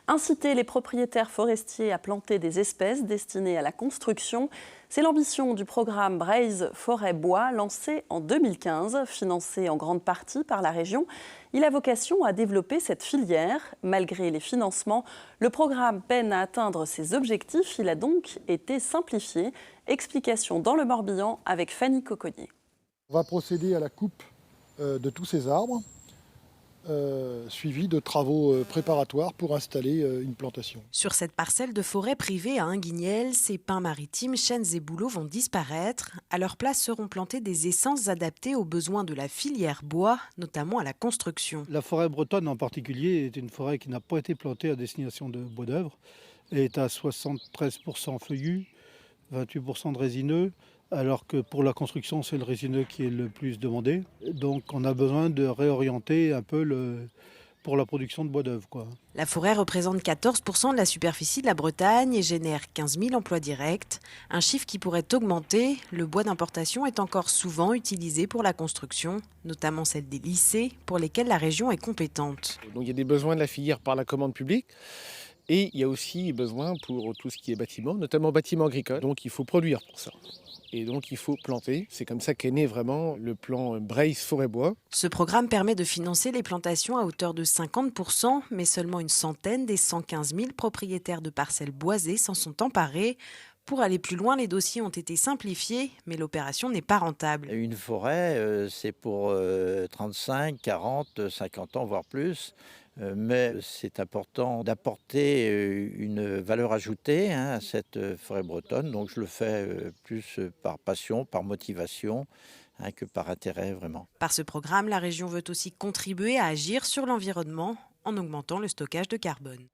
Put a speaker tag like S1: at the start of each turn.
S1: Inciter les propriétaires forestiers à planter des espèces destinées à la construction, c'est l'ambition du programme Braise Forêt-Bois lancé en 2015, financé en grande partie par la région. Il a vocation à développer cette filière. Malgré les financements, le programme peine à atteindre ses objectifs. Il a donc été simplifié. Explication dans le Morbihan avec Fanny Coconnier.
S2: On va procéder à la coupe de tous ces arbres, suivi de travaux préparatoires pour installer une plantation.
S3: Sur cette parcelle de forêt privée à Inguignel, ces pins maritimes, chênes et bouleaux vont disparaître. À leur place seront plantées des essences adaptées aux besoins de la filière bois, notamment à la construction.
S4: La forêt bretonne en particulier est une forêt qui n'a pas été plantée à destination de bois d'œuvre. Elle est à 73% feuillu, 28% de résineux, alors que pour la construction, c'est le résineux qui est le plus demandé. Donc on a besoin de réorienter un peu pour la production de bois d'œuvre, quoi.
S3: La forêt représente 14% de la superficie de la Bretagne et génère 15 000 emplois directs. Un chiffre qui pourrait augmenter. Le bois d'importation est encore souvent utilisé pour la construction, notamment celle des lycées, pour lesquels la région est compétente.
S5: Donc il y a des besoins de la filière par la commande publique. Et il y a aussi besoin pour tout ce qui est bâtiment, notamment bâtiment agricole. Donc il faut produire pour ça. Et donc il faut planter. C'est comme ça qu'est né vraiment le plan Braise Forêt-Bois.
S3: Ce programme permet de financer les plantations à hauteur de 50%, mais seulement une centaine des 115 000 propriétaires de parcelles boisées s'en sont emparés. Pour aller plus loin, les dossiers ont été simplifiés, mais l'opération n'est pas rentable.
S6: Une forêt, c'est pour 35, 40, 50 ans, voire plus. Mais c'est important d'apporter une valeur ajoutée à cette forêt bretonne. Donc je le fais plus par passion, par motivation, que par intérêt vraiment.
S3: Par ce programme, la région veut aussi contribuer à agir sur l'environnement en augmentant le stockage de carbone.